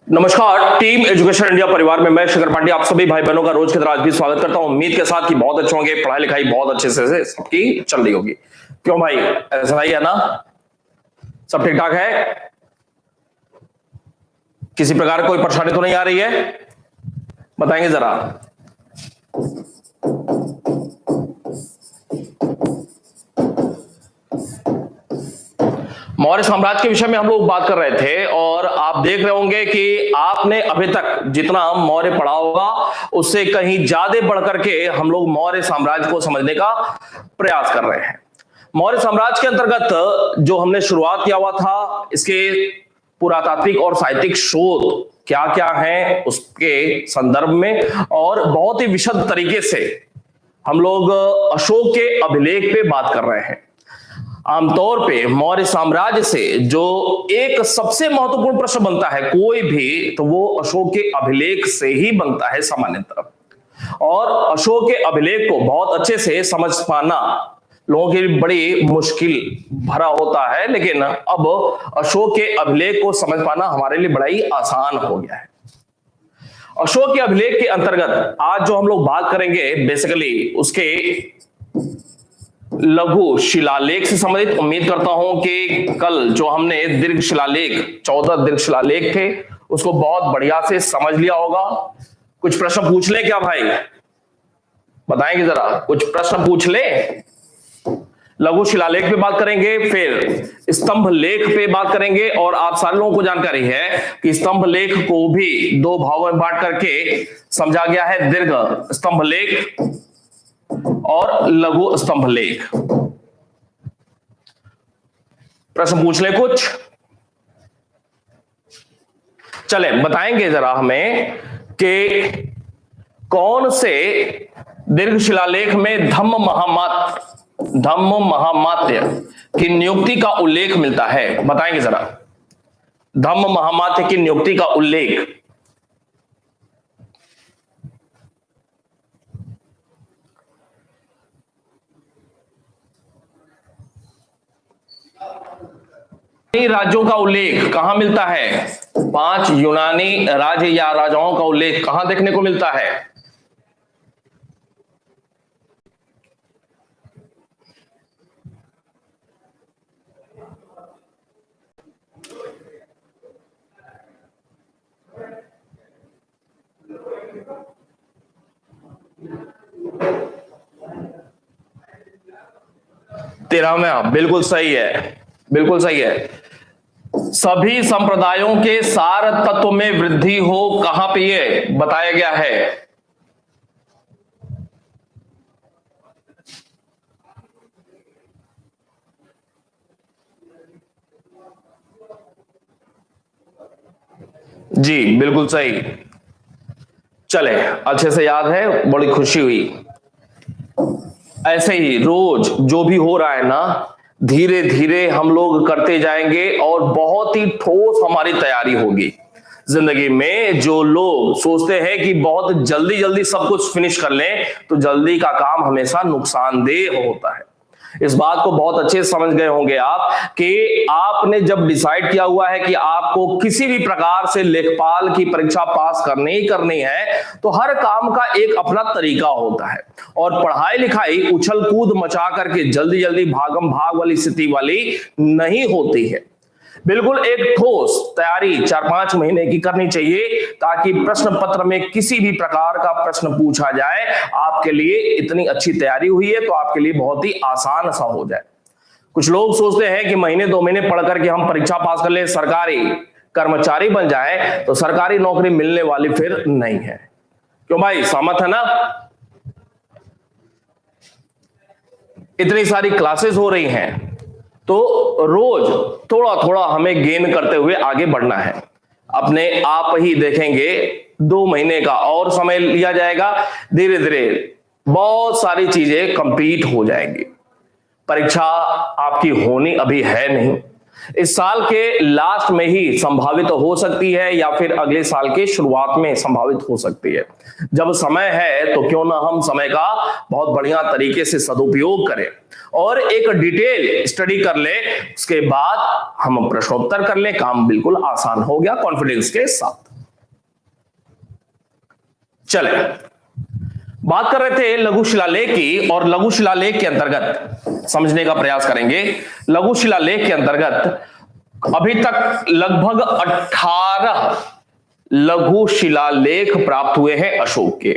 नमस्कार। Team education India परिवार में मैं शेखर पांडे आप सभी भाई बहनों का रोज की तरह आज भी स्वागत करता हूं। उम्मीद के साथ कि बहुत अच्छे होंगे, पढ़ाई लिखाई बहुत अच्छे से सबकी चल रही होगी। क्यों भाई, ऐसा ही है ना? सब ठीक ठाक है? किसी प्रकार कोई परेशानी तो नहीं आ रही है? बताएंगे जरा। मौर्य साम्राज्य के विषय में हम लोग बात कर रहे थे और आप देख रहे होंगे कि आपने अभी तक जितना मौर्य पढ़ा होगा उससे कहीं ज्यादा बढ़कर के हम लोग मौर्य साम्राज्य को समझने का प्रयास कर रहे हैं। मौर्य साम्राज्य के अंतर्गत जो हमने शुरुआत किया हुआ था, इसके पुरातात्विक और साहित्यिक शोध क्या क्या है उसके संदर्भ में और बहुत ही विशद तरीके से हम लोग अशोक के अभिलेख पे बात कर रहे हैं। आमतौर पे मौर्य साम्राज्य से जो एक सबसे महत्वपूर्ण प्रश्न बनता है कोई भी, तो वो अशोक के अभिलेख से ही बनता है सामान्यतः। और अशोक के अभिलेख को बहुत अच्छे से समझ पाना लोगों के लिए बड़ी मुश्किल भरा होता है, लेकिन अब अशोक के अभिलेख को समझ पाना हमारे लिए बड़ा ही आसान हो गया है। अशोक के अभिलेख के अंतर्गत आज जो हम लोग बात करेंगे बेसिकली उसके लघु शिलालेख से संबंधित। उम्मीद करता हूं कि कल जो हमने दीर्घ शिलालेख 14 दीर्घ शिलालेख थे उसको बहुत बढ़िया से समझ लिया होगा। कुछ प्रश्न पूछ ले क्या भाई? बताएंगे जरा, कुछ प्रश्न पूछ ले। लघु शिलालेख पे बात करेंगे, फिर स्तंभ लेख पे बात करेंगे। और आप सारे लोगों को जानकारी है कि स्तंभ लेख को भी दो भागों में बांट करके समझा गया है, दीर्घ स्तंभ लेख और लघु स्तंभ लेख। प्रश्न पूछ ले कुछ। चले बताएंगे जरा हमें कि कौन से दीर्घ शिलालेख में धम्म महामात्य की नियुक्ति का उल्लेख मिलता है? बताएंगे जरा। धम्म महामात्य की नियुक्ति का उल्लेख राज्यों का उल्लेख कहां मिलता है? 5 यूनानी राज्य या राजाओं का उल्लेख कहां देखने को मिलता है? तेरहवें, बिल्कुल सही है, बिल्कुल सही है। सभी संप्रदायों के सार तत्व में वृद्धि हो कहां पे ये बताया गया है? जी बिल्कुल सही। चले, अच्छे से याद है, बड़ी खुशी हुई। ऐसे ही रोज जो भी हो रहा है ना, धीरे धीरे हम लोग करते जाएंगे और बहुत ही ठोस हमारी तैयारी होगी। जिंदगी में जो लोग सोचते हैं कि बहुत जल्दी जल्दी सब कुछ फिनिश कर लें, तो जल्दी का काम हमेशा नुकसानदेह होता है। इस बात को बहुत अच्छे से समझ गए होंगे आप कि आपने जब डिसाइड किया हुआ है कि आपको किसी भी प्रकार से लेखपाल की परीक्षा पास करनी ही करनी है, तो हर काम का एक अपना तरीका होता है। और पढ़ाई लिखाई उछल कूद मचा करके जल्दी जल्दी भागम भाग वाली स्थिति वाली नहीं होती है। बिल्कुल एक ठोस तैयारी 4-5 महीने की करनी चाहिए, ताकि प्रश्न पत्र में किसी भी प्रकार का प्रश्न पूछा जाए, आपके लिए इतनी अच्छी तैयारी हुई है तो आपके लिए बहुत ही आसान सा हो जाए। कुछ लोग सोचते हैं कि महीने 2 महीने पढ़ करके हम परीक्षा पास कर ले, सरकारी कर्मचारी बन जाए, तो सरकारी नौकरी मिलने वाली फिर नहीं है। क्यों भाई, सहमत है ना? इतनी सारी क्लासेस हो रही हैं तो रोज थोड़ा थोड़ा हमें गेन करते हुए आगे बढ़ना है। अपने आप ही देखेंगे 2 महीने का और समय लिया जाएगा, धीरे धीरे बहुत सारी चीजें कंप्लीट हो जाएंगी। परीक्षा आपकी होनी अभी है नहीं, इस साल के लास्ट में ही संभावित हो सकती है या फिर अगले साल के शुरुआत में संभावित हो सकती है। जब समय है तो क्यों ना हम समय का बहुत बढ़िया तरीके से सदुपयोग करें और एक डिटेल स्टडी कर ले, उसके बाद हम प्रश्नोत्तर कर ले, काम बिल्कुल आसान हो गया कॉन्फिडेंस के साथ। चले, बात कर रहे थे लघु शिलालेख की, और लघु शिलालेख के अंतर्गत समझने का प्रयास करेंगे। लघु शिलालेख के अंतर्गत अभी तक लगभग 18 लघु शिलालेख प्राप्त हुए हैं अशोक के।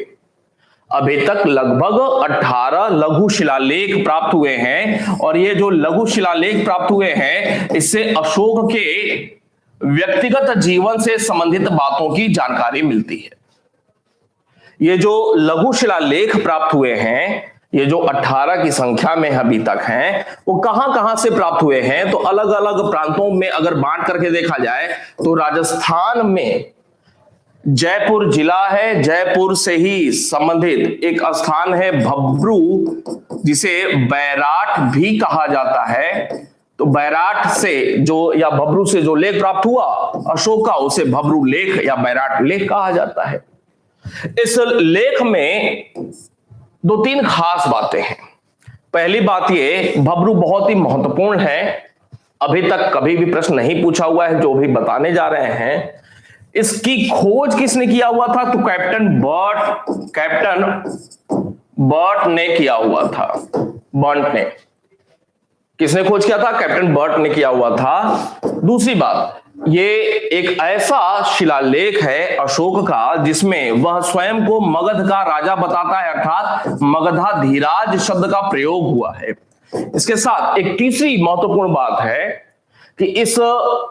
अभी तक लगभग 18 लघु शिलालेख प्राप्त हुए हैं, और ये जो लघु शिलालेख प्राप्त हुए हैं इससे अशोक के व्यक्तिगत जीवन से संबंधित बातों की जानकारी मिलती है। ये जो लघु शिलालेख प्राप्त हुए हैं, ये जो 18 की संख्या में अभी तक हैं, वो कहां कहां से प्राप्त हुए हैं? तो अलग अलग प्रांतों में अगर बांट करके देखा जाए तो राजस्थान में जयपुर जिला है, जयपुर से ही संबंधित एक स्थान है भब्रू, जिसे बैराट भी कहा जाता है। तो बैराट से जो या भब्रू से जो लेख प्राप्त हुआ अशोक का, उसे भब्रू लेख या बैराट लेख कहा जाता है। इस लेख में 2-3 खास बातें हैं। पहली बात ये, भब्रू बहुत ही महत्वपूर्ण है, अभी तक कभी भी प्रश्न नहीं पूछा हुआ है जो भी बताने जा रहे हैं। इसकी खोज किसने किया हुआ था? तो कैप्टन बर्ट ने किया हुआ था। बर्ट ने, किसने खोज किया था? कैप्टन बर्ट ने किया हुआ था। दूसरी बात, ये एक ऐसा शिलालेख है अशोक का जिसमें वह स्वयं को मगध का राजा बताता है, अर्थात मगधाधीराज शब्द का प्रयोग हुआ है। इसके साथ एक तीसरी महत्वपूर्ण बात है कि इस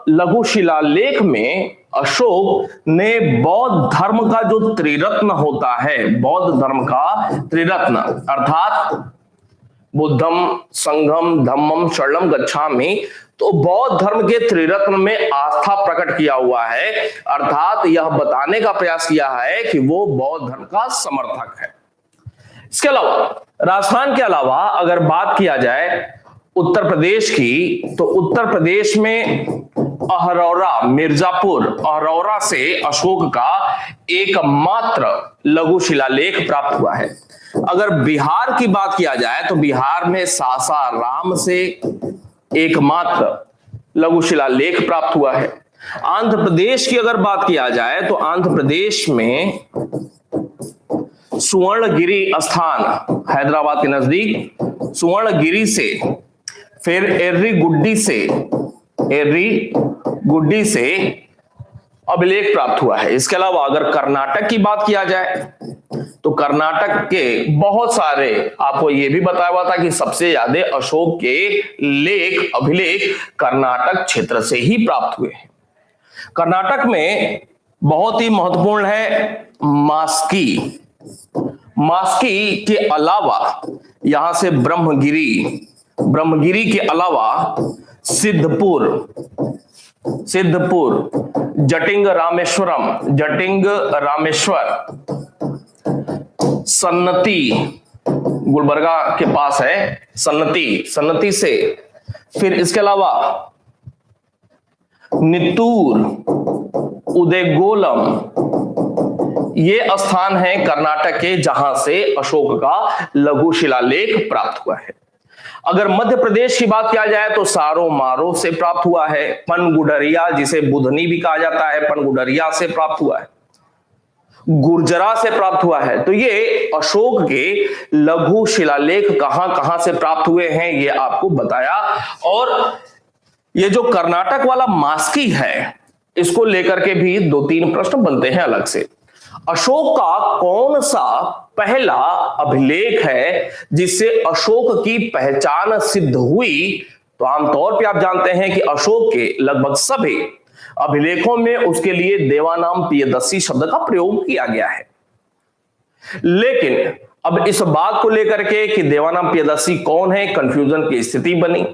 लघु शिलालेख में अशोक ने बौद्ध धर्म का जो त्रिरत्न होता है, बौद्ध धर्म का त्रिरत्न अर्थात बुद्धम, संघम, धम्मम, शरणम गच्छामि, तो बौद्ध धर्म के त्रिरत्न में आस्था प्रकट किया हुआ है, अर्थात यह बताने का प्रयास किया है कि वो बौद्ध धर्म का समर्थक है। इसके अलावा राजस्थान के अलावा अगर बात किया जाए उत्तर प्रदेश की, तो उत्तर प्रदेश में अहरौरा, मिर्जापुर, अहरौरा से अशोक का एकमात्र लघु शिलालेख प्राप्त हुआ है। अगर बिहार की बात किया जाए तो बिहार में सासाराम से एकमात्र लघु शिलालेख प्राप्त हुआ है। आंध्र प्रदेश की अगर बात किया जाए तो आंध्र प्रदेश में सुवर्णगिरी स्थान, हैदराबाद के नजदीक सुवर्णगिरी से, फिर एर्री गुड्डी से अभिलेख प्राप्त हुआ है। इसके अलावा अगर कर्नाटक की बात किया जाए तो कर्नाटक के बहुत सारे, आपको यह भी बताया हुआ था कि सबसे ज्यादा अशोक के लेख, अभिलेख कर्नाटक क्षेत्र से ही प्राप्त हुए हैं। कर्नाटक में बहुत ही महत्वपूर्ण है मास्की के अलावा यहां से ब्रह्मगिरी के अलावा सिद्धपुर, जटिंग रामेश्वर, सन्नती गुलबर्गा के पास है, सन्नती से, फिर इसके अलावा नित्तूर, उदयगोलम, ये स्थान है कर्नाटक के जहां से अशोक का लघु शिलालेख प्राप्त हुआ है। अगर मध्य प्रदेश की बात किया जाए तो सारो मारो से प्राप्त हुआ है। पनगुडरिया, जिसे बुधनी भी कहा जाता है, पनगुडरिया से प्राप्त हुआ है। गुर्जरा से प्राप्त हुआ है। तो ये अशोक के लघु शिलालेख कहां कहां से प्राप्त हुए हैं ये आपको बताया। और ये जो कर्नाटक वाला मास्की है, इसको लेकर के भी 2-3 प्रश्न बनते हैं अलग से। अशोक का कौन सा पहला अभिलेख है जिससे अशोक की पहचान सिद्ध हुई? तो आमतौर पे आप जानते हैं कि अशोक के लगभग सभी अभिलेखों में उसके लिए देवानाम प्रियदर्शी शब्द का प्रयोग किया गया है। लेकिन अब इस बात को लेकर के कि देवानाम प्रियदर्शी कौन है, कंफ्यूजन की स्थिति बनी।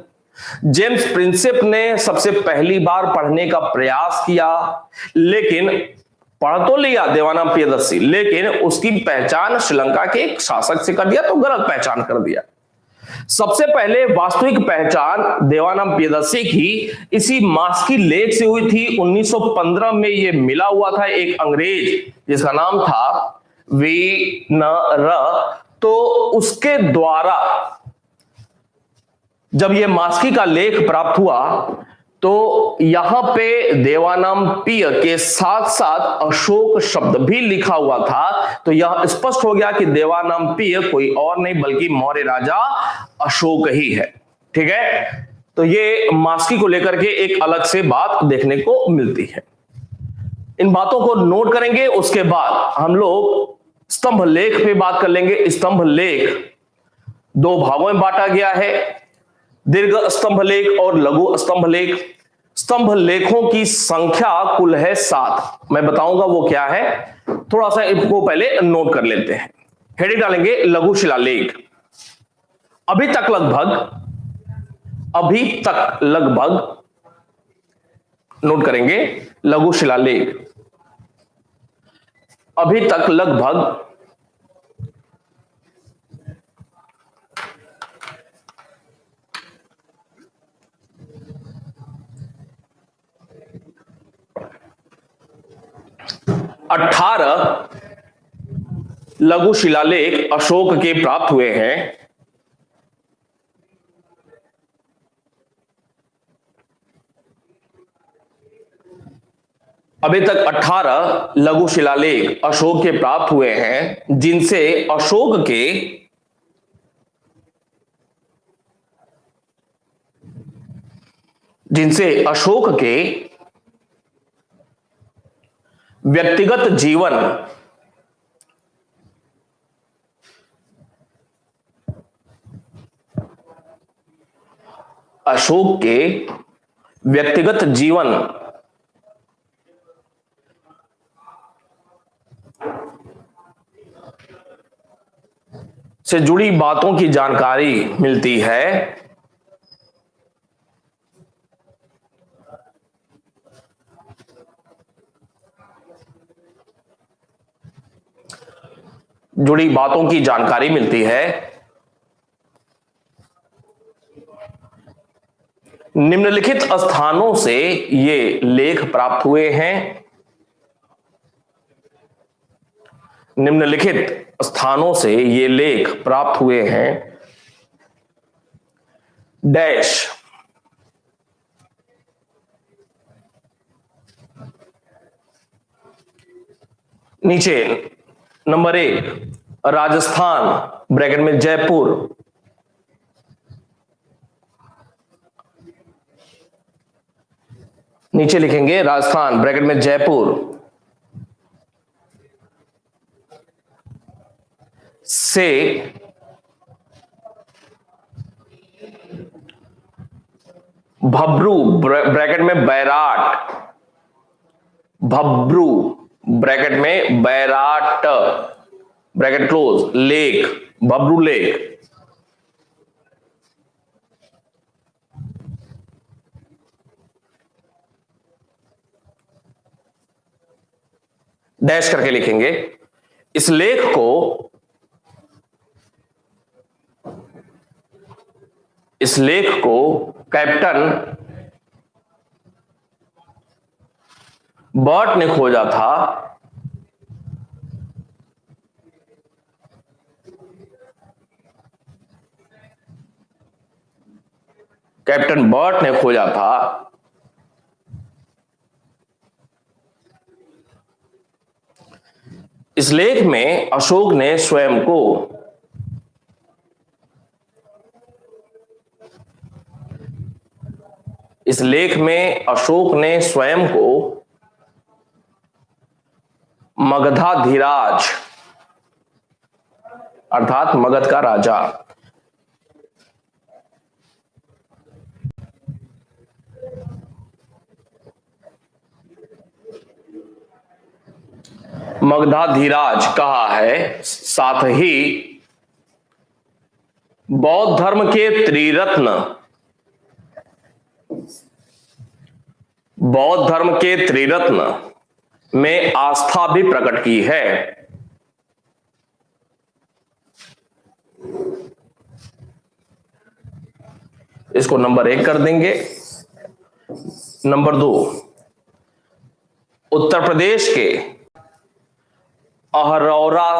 जेम्स प्रिंसेप ने सबसे पहली बार पढ़ने का प्रयास किया, लेकिन पढ़ तो लिया देवानाम प्रियदर्शी, लेकिन उसकी पहचान श्रीलंका के एक शासक से कर दिया, तो गलत पहचान कर दिया। सबसे पहले वास्तविक पहचान देवानाम प्रियदर्शी की इसी मास्की लेख से हुई थी। 1915 में यह मिला हुआ था एक अंग्रेज जिसका नाम था वीनर। तो उसके द्वारा जब यह मास्की का लेख प्राप्त हुआ तो यहां पे देवानंपिय के साथ साथ अशोक शब्द भी लिखा हुआ था, तो यह स्पष्ट हो गया कि देवानंपिय कोई और नहीं बल्कि मौर्य राजा अशोक ही है। ठीक है, तो ये मास्की को लेकर के एक अलग से बात देखने को मिलती है। इन बातों को नोट करेंगे, उसके बाद हम लोग स्तंभ लेख पे बात कर लेंगे। स्तंभ लेख दो भागों में बांटा गया है, दीर्घ स्तंभ लेख और लघु स्तंभ लेख। स्तंभ लेखों की संख्या कुल है 7। मैं बताऊंगा वो क्या है, थोड़ा सा इसको पहले नोट कर लेते हैं। हेडिंग डालेंगे लघु शिलालेख। अभी तक लगभग नोट करेंगे लघु शिलालेख। अभी तक लगभग 18 लघु शिलालेख अशोक के प्राप्त हुए हैं। अभी तक 18 लघु शिलालेख अशोक के प्राप्त हुए हैं, जिनसे अशोक के व्यक्तिगत जीवन, अशोक के व्यक्तिगत जीवन से जुड़ी बातों की जानकारी मिलती है। जुड़ी बातों की जानकारी मिलती है। निम्नलिखित स्थानों से ये लेख प्राप्त हुए हैं। निम्नलिखित स्थानों से ये लेख प्राप्त हुए हैं। डैश नीचे नंबर 1 राजस्थान ब्रैकेट में जयपुर, नीचे लिखेंगे राजस्थान ब्रैकेट में जयपुर से भब्रू ब्रैकेट में बैराट, भब्रू ब्रैकेट में Bairat bracket close lake, Bhabru lake. Dash करके लिखेंगे। इस लेख को कैप्टन बर्ट ने खोजा था। कैप्टन बर्ट ने खोजा था। इस लेख में अशोक ने स्वयं को मगधाधिराज अर्थात मगध का राजा, मगधाधिराज कहा है। साथ ही बौद्ध धर्म के त्रिरत्न में आस्था भी प्रकट की है। इसको नंबर 1 कर देंगे। नंबर 2 उत्तर प्रदेश के अहरौरा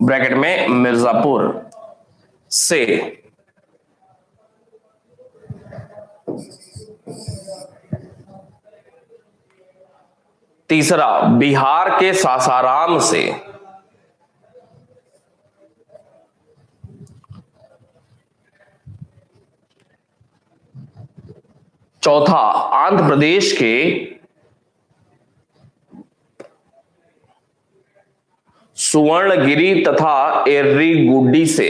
ब्रैकेट में मिर्जापुर से। तीसरा, बिहार के सासाराम से। चौथा, आंध्र प्रदेश के सुवर्णगिरी तथा एर्रीगुड्डी से।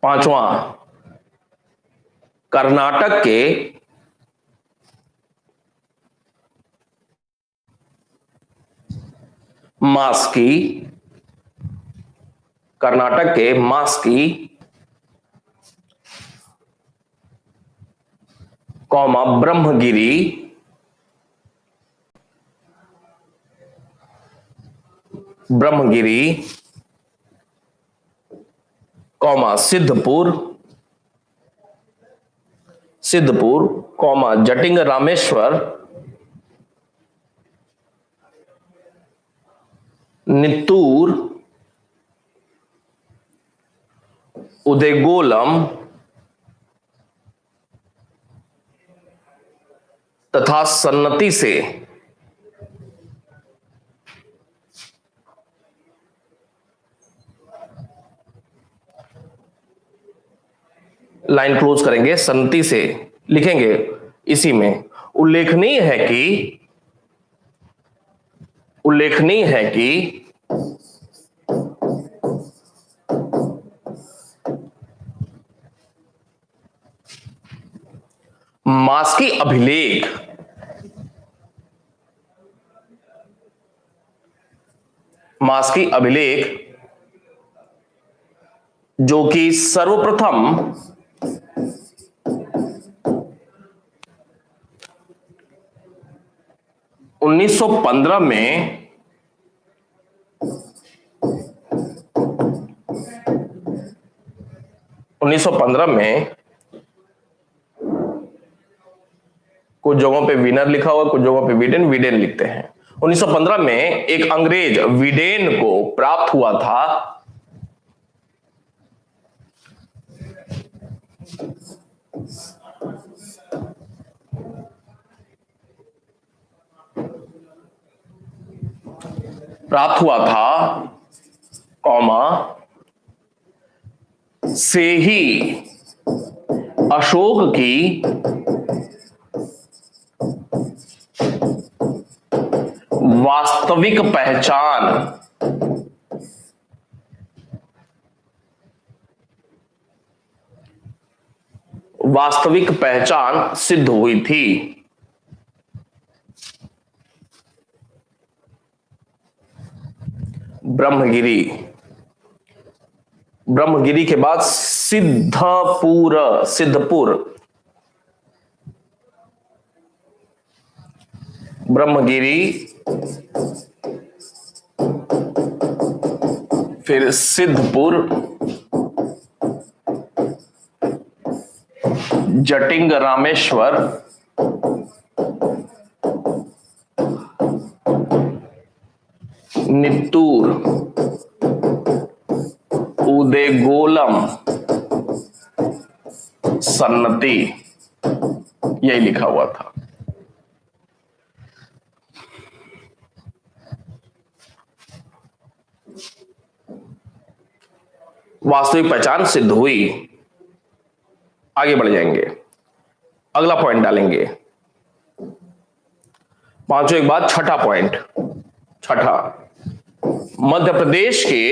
पांचवा, कर्नाटक के मास्की, कर्नाटक के Maski comma Brahmagiri Brahmagiri comma Siddapur Siddapur comma Jatinga Rameshwar Nittur Udegolam तथा सन्नति से। लाइन क्लोज करेंगे, सन्नति से लिखेंगे इसी में। उल्लेखनीय है कि मास्की अभिलेख जो कि सर्वप्रथम 1915 में कुछ जगहों पे विनर लिखा हुआ, कुछ जगहों पे वीडेन लिखते हैं। 1915 में एक अंग्रेज वीडेन को प्राप्त हुआ था। कौमा से ही अशोक की वास्तविक पहचान सिद्ध हुई थी। ब्रह्मगिरी के बाद सिद्धपुर ब्रह्मगिरी, फिर सिद्धपुर, जटिंग रामेश्वर, नित्तूर, उदयगोलम, सन्नति, यही लिखा हुआ था। वास्तविक पहचान सिद्ध हुई। आगे बढ़ जाएंगे, अगला पॉइंट डालेंगे। पांचों एक बाद छठा पॉइंट। मध्य प्रदेश के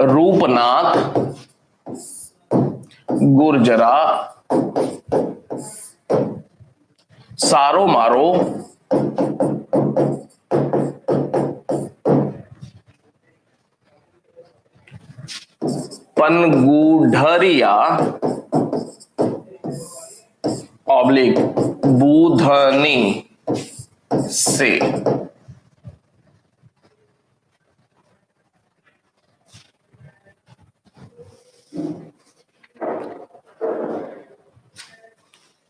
रूपनाथ, गुर्जरा, सारो मारो, पनगुढ़रिया ऑब्लिक बूधनी से।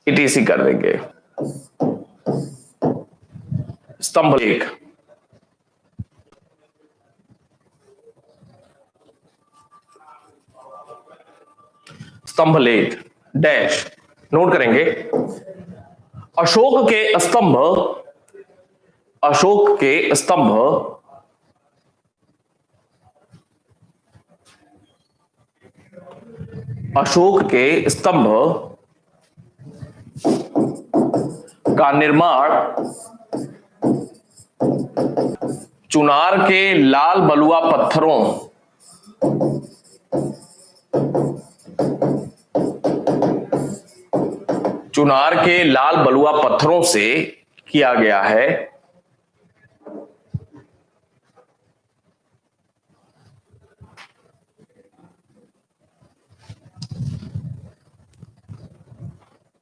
ETC कर देंगे। स्तंभ लेख, स्तंभ लेख डैश नोट करेंगे। अशोक के स्तंभ, अशोक के स्तंभ अशोक के स्तंभ का निर्माण चुनार के लाल बलुआ पत्थरों चुनार के लाल बलुआ पत्थरों से किया गया है।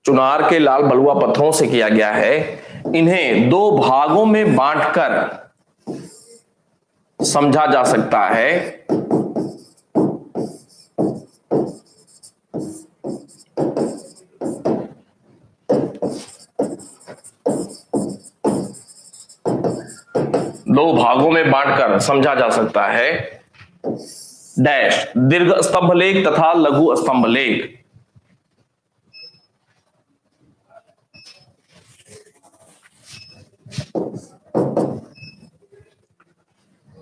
चुनार के लाल बलुआ पत्थरों से किया गया है। इन्हें दो भागों में बांटकर समझा जा सकता है। दो भागों में बांटकर समझा जा सकता है। डैश दीर्घ स्तंभ लेख तथा लघु स्तंभ लेख।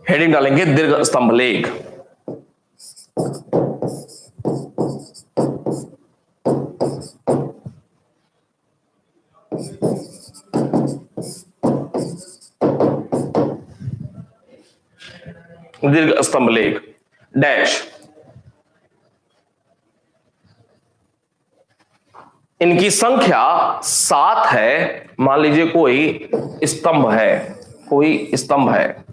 हेडिंग डालेंगे दीर्घ स्तंभ लेख। दीर्घ स्तंभ लेख डैश इनकी संख्या 7 है। मान लीजिए कोई स्तंभ है, कोई स्तंभ है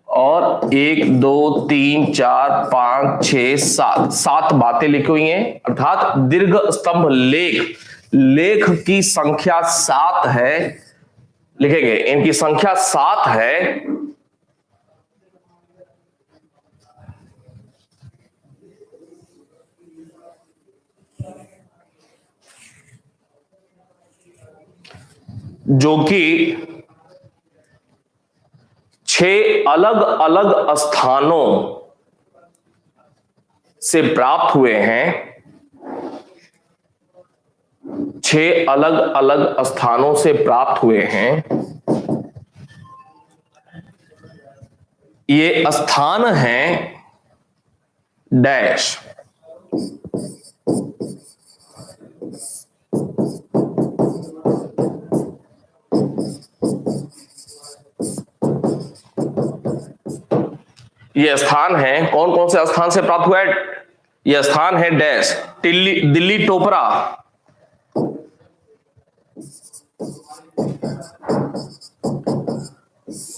और 1 2 3 4 5 6 7 7 बातें लिखी हुई हैं, अर्थात दीर्घ स्तंभ लेख, लेख की संख्या 7 है। लिखेंगे इनकी संख्या 7 है। जो कि 6 अलग अलग स्थानों से प्राप्त हुए हैं। 6 अलग अलग स्थानों से प्राप्त हुए हैं। ये स्थान हैं डैश ये स्थान है। कौन कौन से स्थान से प्राप्त हुआ है? ये स्थान है डैश दिल्ली टोपरा,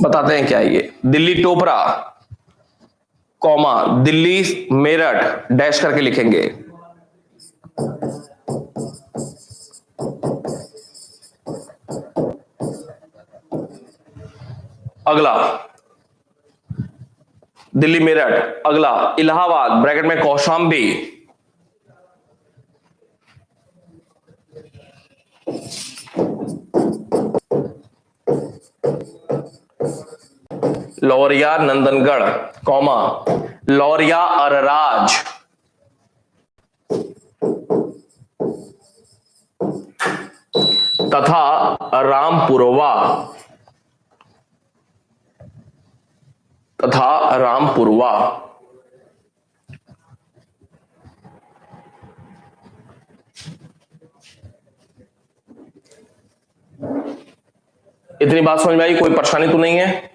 बताते हैं क्या है ये। दिल्ली टोपरा कॉमा दिल्ली मेरठ डैश करके लिखेंगे। अगला दिल्ली मेरठ, अगला इलाहाबाद ब्रैकेट में कौशांबी, लौरिया नंदनगढ़ कौमा लौरिया अरराज, तथा रामपुरवा इतनी बात समझ में आई? कोई परेशानी तो नहीं है?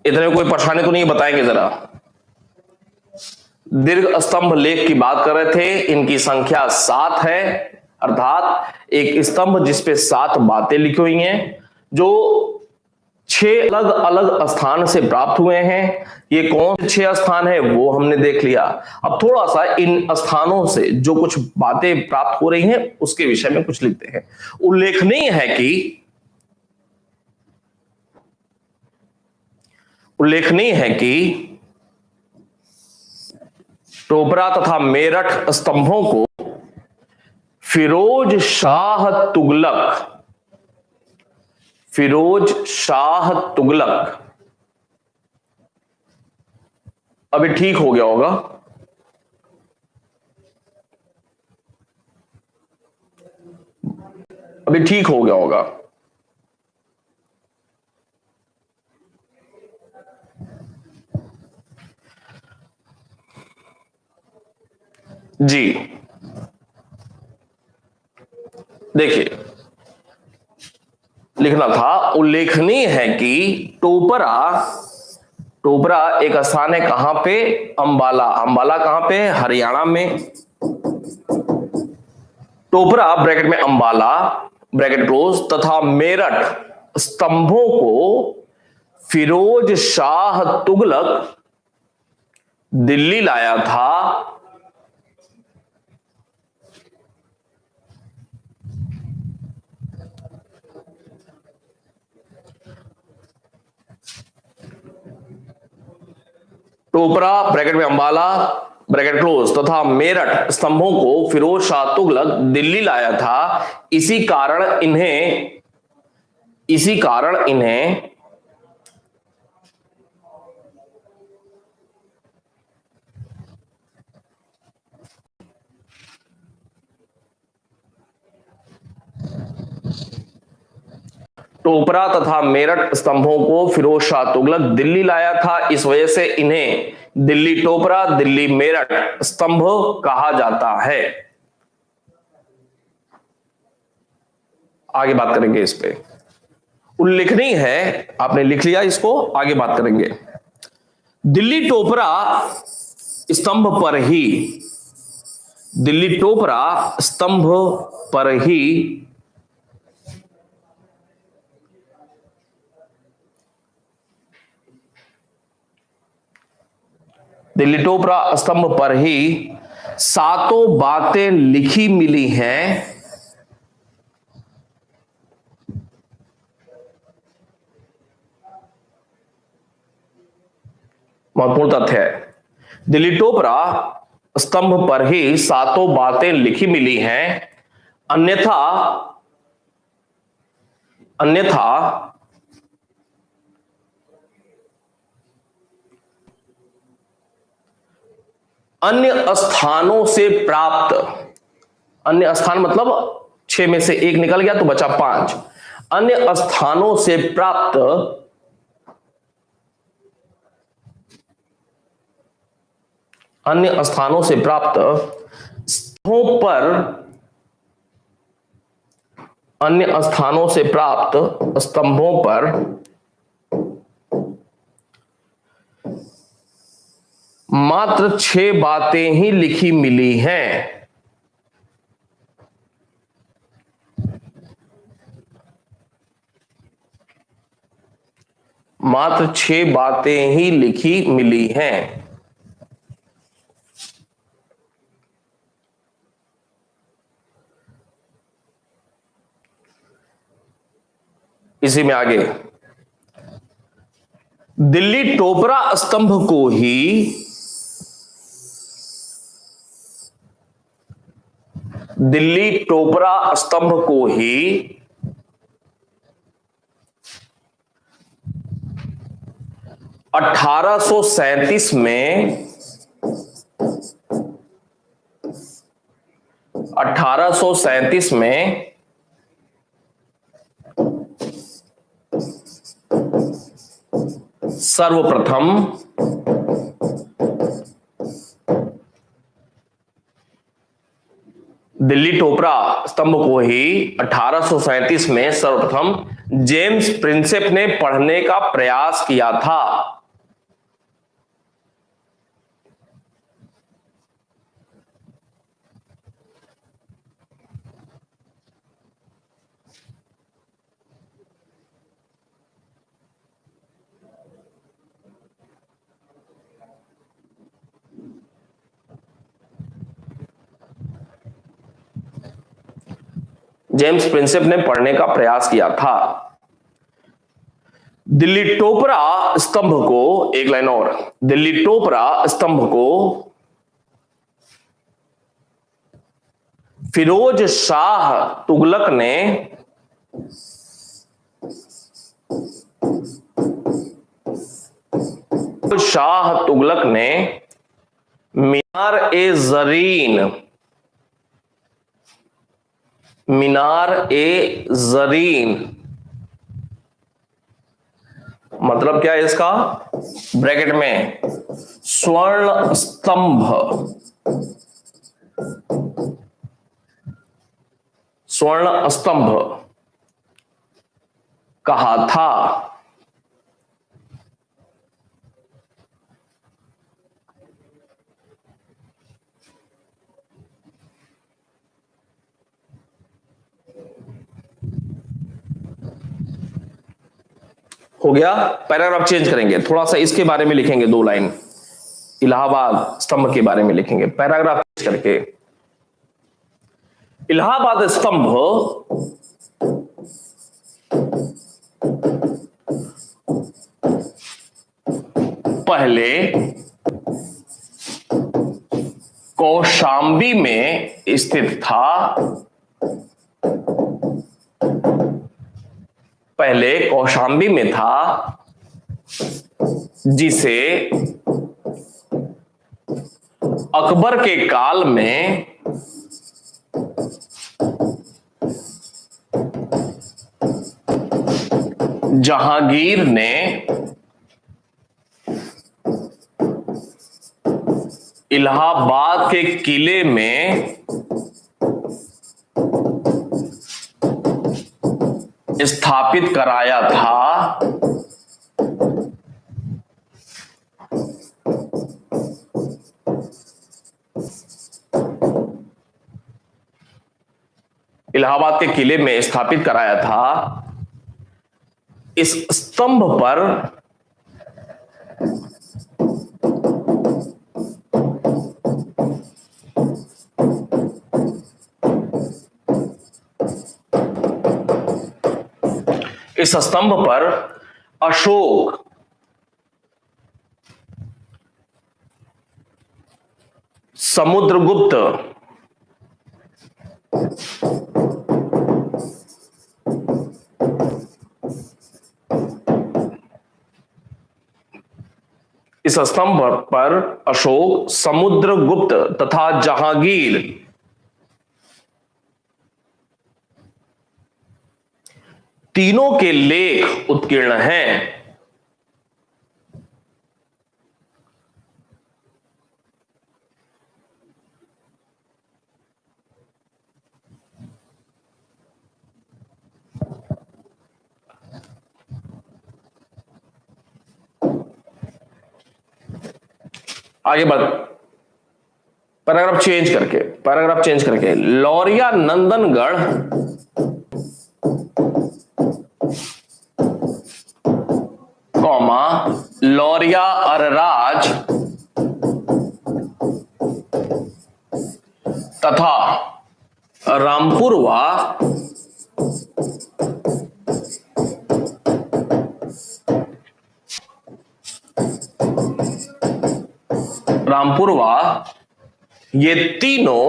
इतने कोई परेशानी तो नहीं? बताएंगे जरा। दीर्घ स्तंभ लेख की बात कर रहे थे। इनकी संख्या 7 है, अर्थात एक स्तंभ जिसपे 7 बातें लिखी हुई हैं, जो 6 अलग अलग स्थान से प्राप्त हुए हैं। ये कौन से 6 स्थान है वो हमने देख लिया। अब थोड़ा सा इन स्थानों से जो कुछ बातें प्राप्त हो रही हैं उसके विषय में कुछ लिखते हैं। उल्लेखनीय है कि टोपरा तथा मेरठ स्तंभों को फिरोज शाह तुगलक, अभी ठीक हो गया होगा, अभी ठीक हो गया होगा। जी देखिए, लिखना था, उल्लेखनीय है कि टोपरा एक स्थान है कहां पे? अंबाला। अंबाला कहां पे है? हरियाणा में। टोपरा ब्रैकेट में अंबाला ब्रैकेट क्लोज तथा मेरठ स्तंभों को फिरोज शाह तुगलक दिल्ली लाया था। टोपरा ब्रैकेट में अंबाला ब्रैकेट क्लोज तथा मेरठ स्तंभों को फिरोज शाह तुगलक दिल्ली लाया था। इसी कारण इन्हें टोपरा तथा मेरठ स्तंभों को फिरोज शाह तुगलक दिल्ली लाया था, इस वजह से इन्हें दिल्ली टोपरा, दिल्ली मेरठ स्तंभ कहा जाता है। आगे बात करेंगे इस पे। उल्लेखनीय है, आपने लिख लिया इसको, आगे बात करेंगे। दिल्ली टोपरा स्तंभ पर ही, दिल्ली टोपरा स्तंभ पर ही दिल्ली टोपरा स्तंभ पर ही सातों बातें लिखी मिली हैं। महत्वपूर्ण तथ्य है, दिल्ली टोपरा स्तंभ पर ही सातों बातें लिखी मिली हैं, अन्यथा अन्य स्थानों से प्राप्त, अन्य स्थान मतलब 6 में से 1 निकल गया तो बचा 5, अन्य स्थानों से प्राप्त स्तंभों पर, अन्य स्थानों से प्राप्त स्तंभों पर मात्र 6 बातें ही लिखी मिली हैं। मात्र 6 बातें ही लिखी मिली हैं। इसी में आगे, दिल्ली टोपरा स्तंभ को ही दिल्ली टोपरा स्तंभ को ही 1837 में 1837 में सर्वप्रथम दिल्ली टोपरा स्तंभ को ही 1837 में सर्वप्रथम जेम्स प्रिंसेप ने पढ़ने का प्रयास किया था। जेम्स प्रिंसेप ने पढ़ने का प्रयास किया था। दिल्ली टोपरा स्तंभ को, एक लाइन और, दिल्ली टोपरा स्तंभ को फिरोज शाह तुगलक ने मीनार ए जरीन मतलब क्या है इसका, ब्रैकेट में स्वर्ण स्तंभ कहा था। हो गया। पैराग्राफ चेंज करेंगे, थोड़ा सा इसके बारे में लिखेंगे, 2 लाइन इलाहाबाद स्तंभ के बारे में लिखेंगे, पैराग्राफ चेंज करके। इलाहाबाद स्तंभ पहले कौशांबी में स्थित था। जिसे अकबर के काल में जहांगीर ने इलाहाबाद के किले में स्थापित कराया था। इलाहाबाद के किले में स्थापित कराया था। इस स्तंभ पर अशोक समुद्रगुप्त इस स्तंभ पर अशोक, समुद्रगुप्त तथा जहांगीर तीनों के लेख उत्कीर्ण हैं। आगे बढ़, पैराग्राफ चेंज करके लौरिया नंदनगढ़ लौरिया अरराज तथा रामपुरवा ये तीनों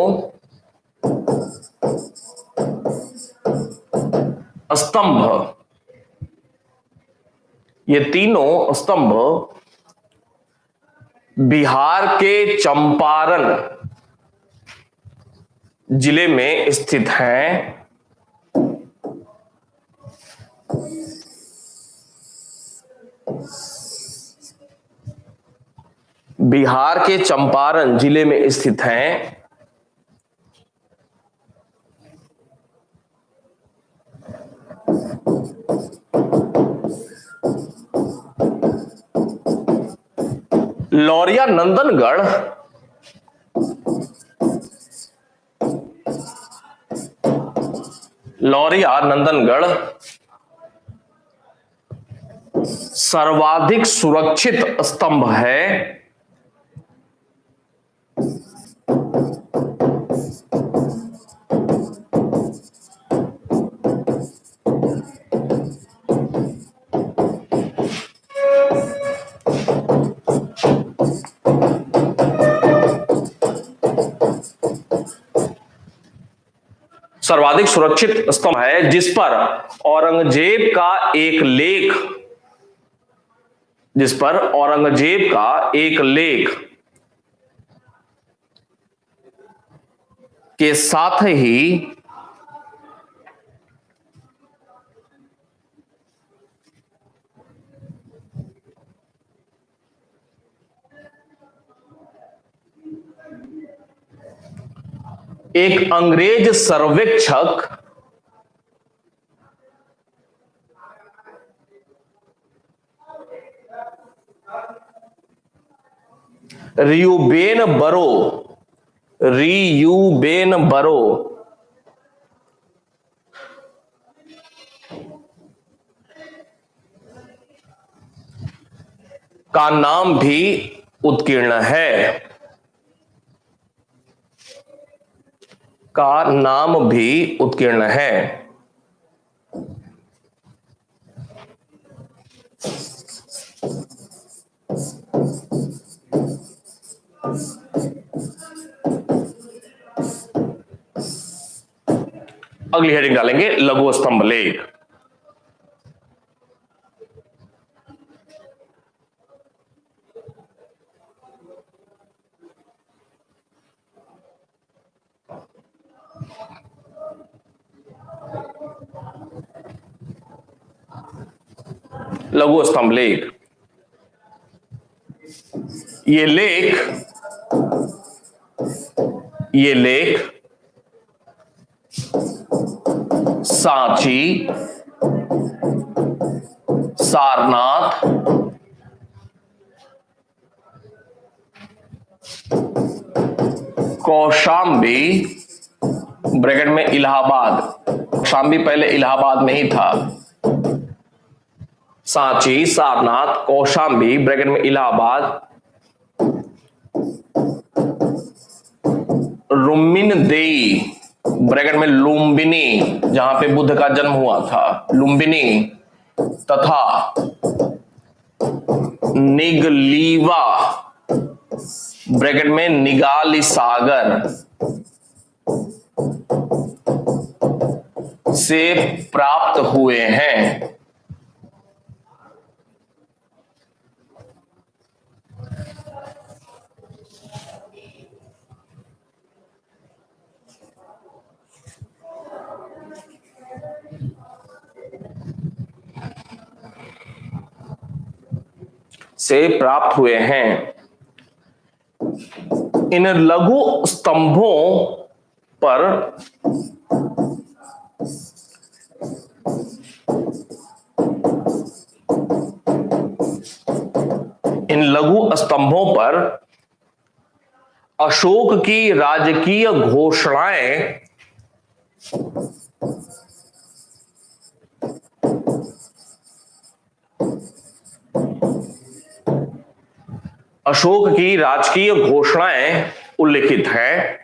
स्तंभ बिहार के चंपारण जिले में स्थित हैं। बिहार के चंपारण जिले में स्थित हैं। लौरिया नंदनगढ़ सर्वाधिक सुरक्षित स्तंभ है। सर्वाधिक सुरक्षित स्तंभ है जिस पर औरंगजेब का एक लेख, जिस पर औरंगजेब का एक लेख के साथ ही एक अंग्रेज सर्वेक्षक रियूबेन बरो का नाम भी उत्कीर्ण है, का नाम भी उत्कीर्ण है। अगली हेडिंग डालेंगे लघु स्तंभ लेख। लघु स्तंभ लेख, ये लेख सांची, सारनाथ, कौशाम्बी ब्रैकेट में इलाहाबाद, कौशाम्बी पहले इलाहाबाद में ही था, सांची, सारनाथ, कौशाम्बी ब्रैकेट में इलाहाबाद, रुम्मिनदेई ब्रैकेट में लुम्बिनी जहां पे बुद्ध का जन्म हुआ था, लुम्बिनी, तथा निगलीवा ब्रैकेट में निगाली सागर से प्राप्त हुए हैं। से प्राप्त हुए हैं। इन लघु स्तंभों पर अशोक की राजकीय घोषणाएं उल्लिखित हैं।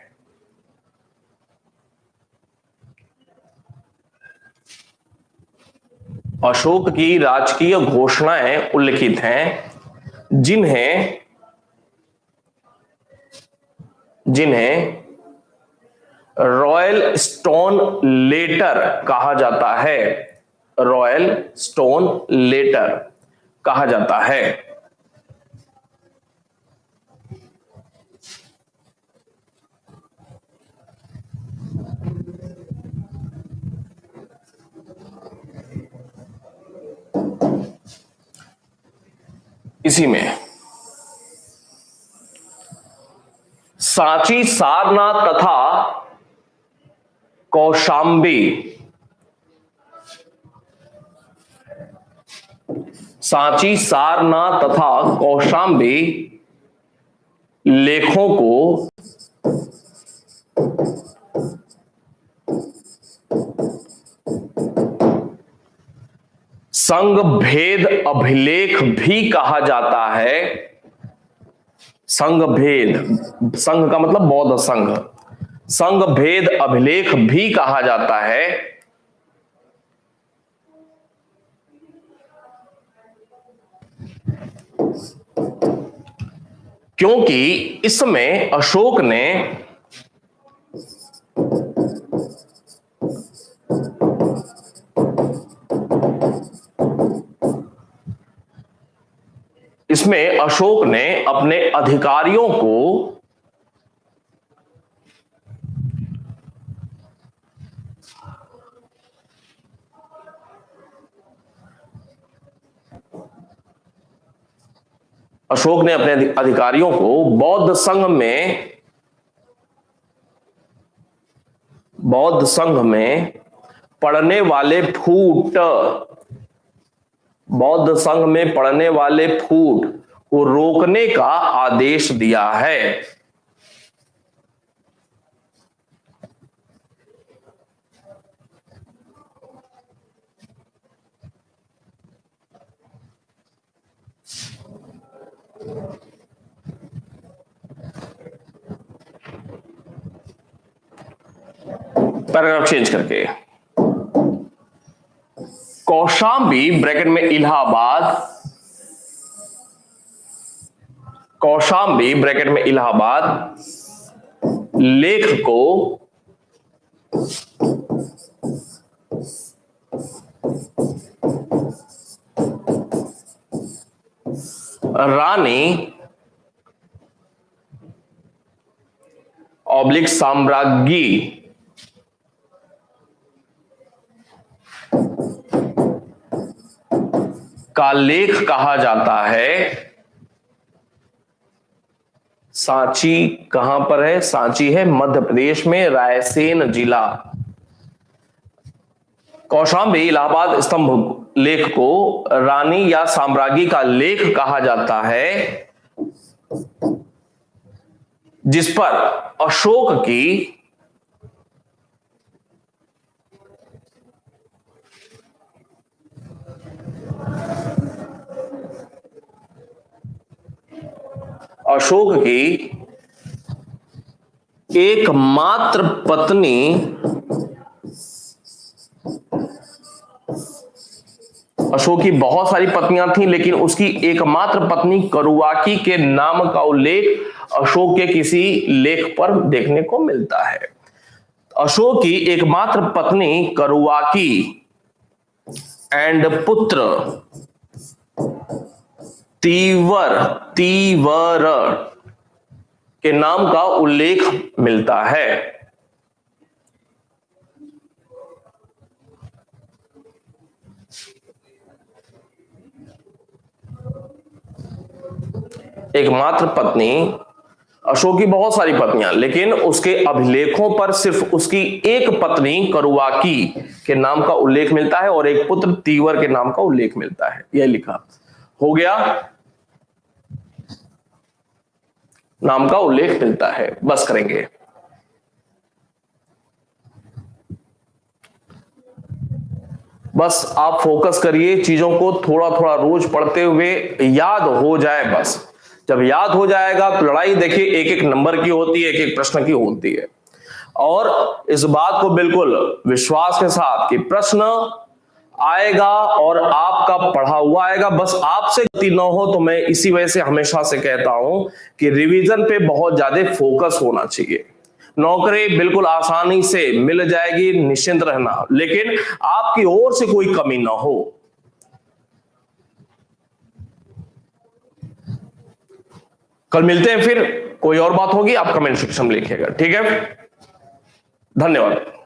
अशोक की राजकीय घोषणाएं उल्लिखित हैं, जिन्हें रॉयल स्टोन लेटर कहा जाता है, रॉयल स्टोन लेटर कहा जाता है। इसी में सांची, सारनाथ तथा कौशाम्बी, सांची, सारनाथ तथा कौशाम्बी लेखों को संघ भेद अभिलेख भी कहा जाता है। संघ भेद, संघ का मतलब बौद्ध संघ, संघ भेद अभिलेख भी कहा जाता है। क्योंकि इसमें अशोक ने जिसमें अशोक ने अपने अधिकारियों को बौद्ध संघ में पढ़ने वाले फूट बौद्ध संघ में पढ़ने वाले फूट को रोकने का आदेश दिया है। पैराग्राफ चेंज करके, कौशांबी ब्रैकेट में इलाहाबाद, कौशांबी ब्रैकेट में इलाहाबाद लेख को रानी ऑब्लिक साम्राज्ञी का लेख कहा जाता है। सांची कहां पर है? सांची है मध्य प्रदेश में, रायसेन जिला। कौशांबी इलाहाबाद स्तंभ लेख को रानी या साम्राज्ञी का लेख कहा जाता है, जिस पर अशोक की एकमात्र पत्नी अशोक की बहुत सारी पत्नियां थीं, लेकिन उसकी एकमात्र पत्नी करुवाकी के नाम का उल्लेख अशोक के किसी लेख पर देखने को मिलता है। अशोक की एकमात्र पत्नी करुवाकी एंड पुत्र तीवर के नाम का उल्लेख मिलता है। एकमात्र पत्नी, अशोक की बहुत सारी पत्नियां, लेकिन उसके अभिलेखों पर सिर्फ उसकी एक पत्नी करुवाकी के नाम का उल्लेख मिलता है और एक पुत्र तीवर के नाम का उल्लेख मिलता है। यह लिखा हो गया, नाम का उल्लेख मिलता है। बस करेंगे। बस आप फोकस करिए, चीजों को थोड़ा थोड़ा रोज पढ़ते हुए याद हो जाए। बस जब याद हो जाएगा तो लड़ाई देखिए एक एक नंबर की होती है, एक एक प्रश्न की होती है। और इस बात को बिल्कुल विश्वास के साथ कि प्रश्न आएगा और आपका पढ़ा हुआ आएगा। बस आपसे गलती न हो, तो मैं इसी वजह से हमेशा से कहता हूं कि रिवीजन पे बहुत ज्यादा फोकस होना चाहिए। नौकरी बिल्कुल आसानी से मिल जाएगी, निश्चिंत रहना, लेकिन आपकी ओर से कोई कमी ना हो। कल मिलते हैं, फिर कोई और बात होगी आप कमेंट सेक्शन में लिखिएगा। ठीक है, धन्यवाद।